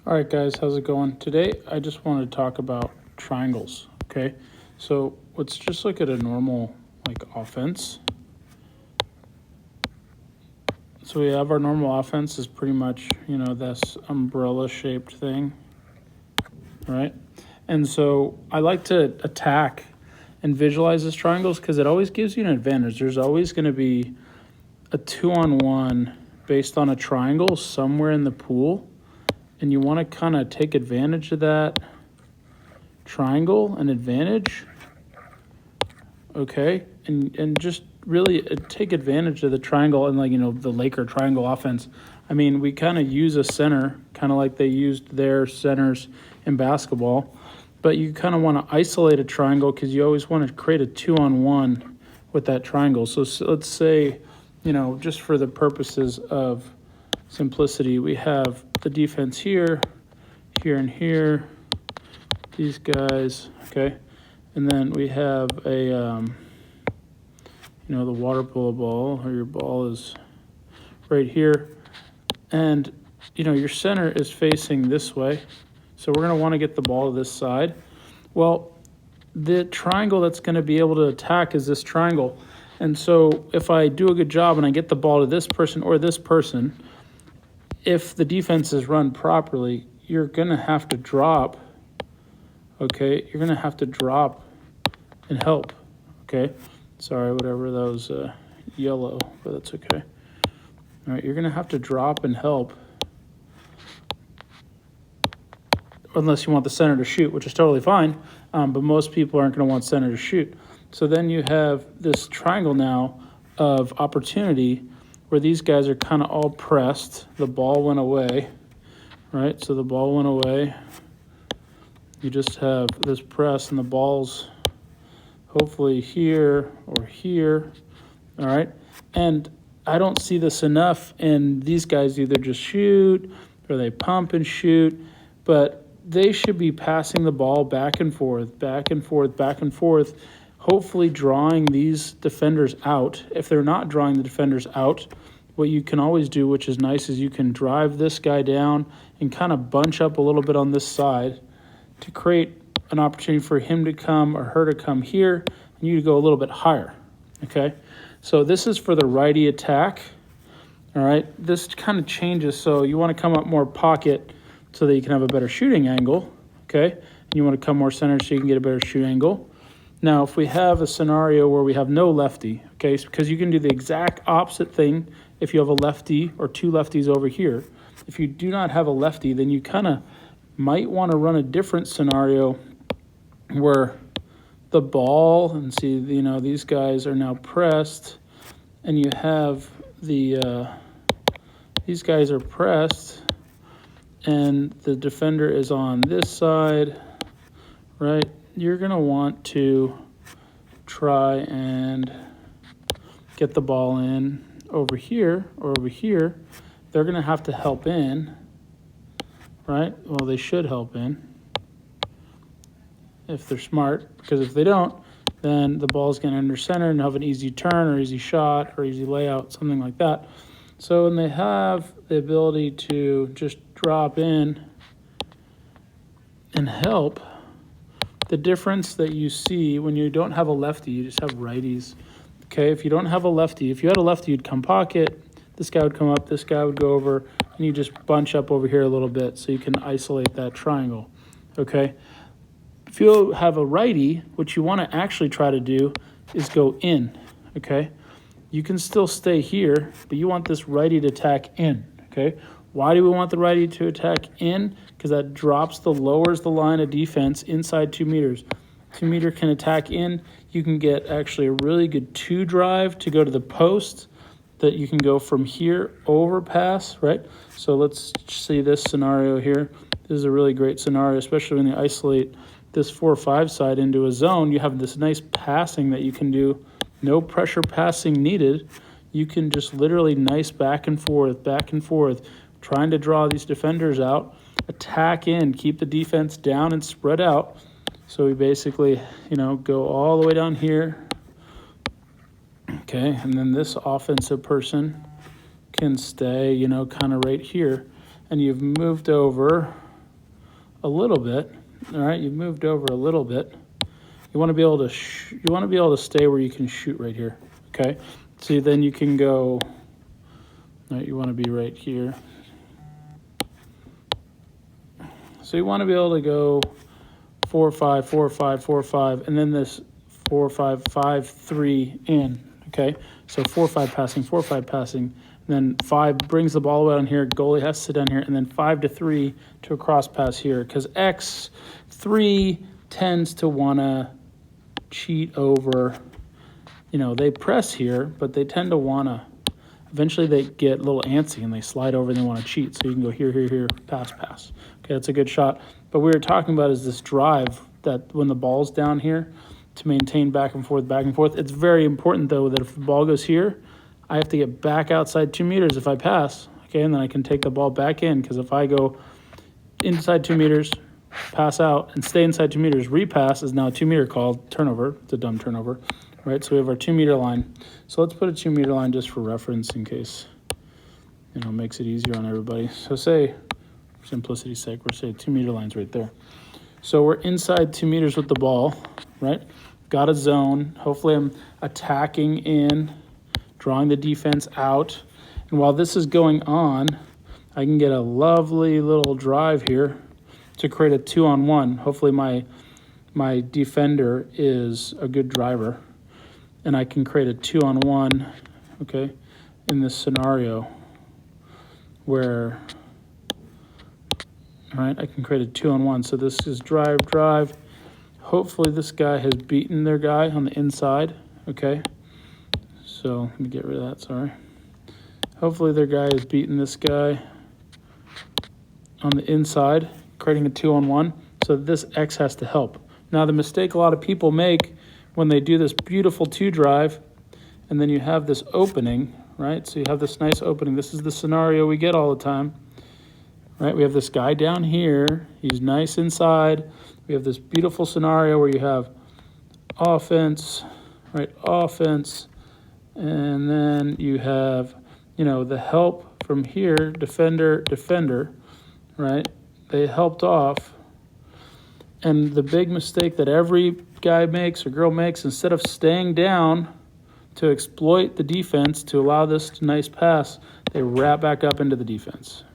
All right, guys, how's it going? Today, I just wanted to talk about triangles, okay? So let's just look at a normal, offense. So we have our normal offense is pretty much, this umbrella-shaped thing, right? And so I like to attack and visualize these triangles because it always gives you an advantage. There's always going to be a 2-on-1 based on a triangle somewhere in the pool, and you want to kind of take advantage of that triangle and advantage, okay, and just really take advantage of the triangle and the Laker triangle offense. I mean, we kind of use a center, kind of like they used their centers in basketball, but you kind of want to isolate a triangle because you always want to create a 2-on-1 with that triangle. So let's say, just for the purposes of simplicity, we have the defense here, here, and here, these guys, okay? And then we have a, the water polo ball, or your ball is right here. And, your center is facing this way. So we're going to want to get the ball to this side. Well, the triangle that's going to be able to attack is this triangle. And so if I do a good job and I get the ball to this person or this person, if the defense is run properly, you're going to have to drop, okay? You're going to have to drop and help, okay? Sorry, whatever, that was yellow, but that's okay. All right, you're going to have to drop and help unless you want the center to shoot, which is totally fine, but most people aren't going to want center to shoot. So then you have this triangle now of opportunity where these guys are kind of all pressed. The ball went away, right? So the ball went away. You just have this press, and the ball's hopefully here or here, all right? And I don't see this enough, and these guys either just shoot or they pump and shoot, but they should be passing the ball back and forth, back and forth, back and forth, hopefully drawing these defenders out. If they're not drawing the defenders out, what you can always do, which is nice, is you can drive this guy down and kind of bunch up a little bit on this side to create an opportunity for him to come or her to come here and you to go a little bit higher, okay? So this is for the righty attack, all right? This kind of changes, so you want to come up more pocket so that you can have a better shooting angle, okay? And you want to come more center so you can get a better shoot angle. Now, if we have a scenario where we have no lefty, okay, because you can do the exact opposite thing if you have a lefty or two lefties over here. If you do not have a lefty, then you kind of might want to run a different scenario where the ball, and see, these guys are now pressed, and you have these guys are pressed, and the defender is on this side, right? You're going to want to try and get the ball in over here or over here. They're going to have to help in, right? Well, they should help in if they're smart, because if they don't, then the ball's going to enter center and have an easy turn or easy shot or easy layout, something like that. So when they have the ability to just drop in and help, the difference that you see when you don't have a lefty, you just have righties. Okay, if you don't have a lefty, if you had a lefty, you'd come pocket, this guy would come up, this guy would go over, and you just bunch up over here a little bit so you can isolate that triangle, okay? If you have a righty, what you want to actually try to do is go in, okay? You can still stay here, but you want this righty to attack in, okay? Why do we want the righty to attack in? Because that lowers the line of defense inside 2 meters. 2 meter can attack in. You can get actually a really good 2 drive to go to the post that you can go from here over pass, right? So let's see this scenario here. This is a really great scenario, especially when you isolate this 4-5 side into a zone. You have this nice passing that you can do. No pressure passing needed. You can just literally nice back and forth, trying to draw these defenders out, attack in, keep the defense down and spread out. So we basically, go all the way down here. Okay, and then this offensive person can stay, kind of right here. And you've moved over a little bit. All right, you've moved over a little bit. You want to be able to stay where you can shoot right here. Okay, so then you can go. All right, you want to be right here. So you want to be able to go 4, 5, 4, 5, 4, 5, and then this 4, 5, 5, 3 in. Okay, so 4, 5 passing, 4, 5 passing, and then 5 brings the ball out on here. Goalie has to sit down here, and then 5 to 3 to a cross pass here, because X3 tends to want to cheat over. You know, they press here, but they tend to want to. Eventually, they get a little antsy and they slide over and they want to cheat. So you can go here, here, here, pass, pass. Okay, that's a good shot. But we were talking about is this drive that when the ball's down here to maintain back and forth, back and forth. It's very important, though, that if the ball goes here, I have to get back outside 2 meters if I pass. Okay, and then I can take the ball back in, because if I go inside 2 meters, pass out, and stay inside 2 meters, repass is now a 2 meter call, turnover. It's a dumb turnover. Right, so we have our 2 meter line. So let's put a 2 meter line just for reference in case, you know, makes it easier on everybody. So say, for simplicity's sake, we're saying 2 meter lines right there. So we're inside 2 meters with the ball, right? Got a zone. Hopefully I'm attacking in, drawing the defense out. And while this is going on, I can get a lovely little drive here to create a 2-on-1. Hopefully my defender is a good driver. And I can create a 2-on-1, okay, in this scenario where, all right, I can create a 2-on-1. So this is drive, drive. Hopefully this guy has beaten their guy on the inside, okay. So let me get rid of that, sorry. Hopefully their guy has beaten this guy on the inside, creating a 2-on-1. So this X has to help. Now the mistake a lot of people make when they do this beautiful 2 drive, and then you have this opening, right? So you have this nice opening. This is the scenario we get all the time, right? We have this guy down here. He's nice inside. We have this beautiful scenario where you have offense, right? Offense, and then you have, you know, the help from here, defender, defender, right? They helped off. And the big mistake that every guy makes or girl makes, instead of staying down to exploit the defense to allow this nice pass, they wrap back up into the defense.